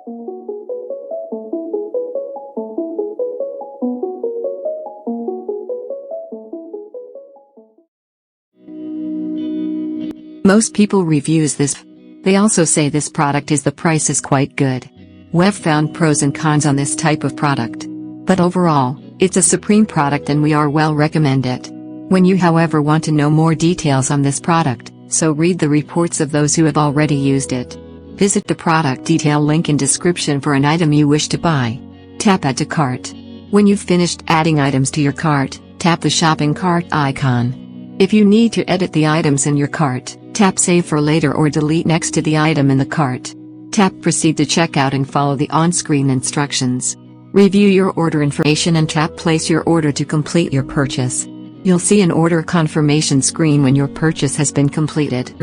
Most people reviews this. They also say this product the price is quite good. We've found pros and cons on this type of product. But overall, it's a supreme product and we are well recommend it. When you however want to know more details on this product, so read the reports of those who have already used it. Visit the product detail link in description for an item you wish to buy. Tap Add to Cart. When you've finished adding items to your cart, tap the shopping cart icon. If you need to edit the items in your cart, tap Save for later or delete next to the item in the cart. Tap Proceed to checkout and follow the on-screen instructions. Review your order information and tap Place your order to complete your purchase. You'll see an order confirmation screen when your purchase has been completed.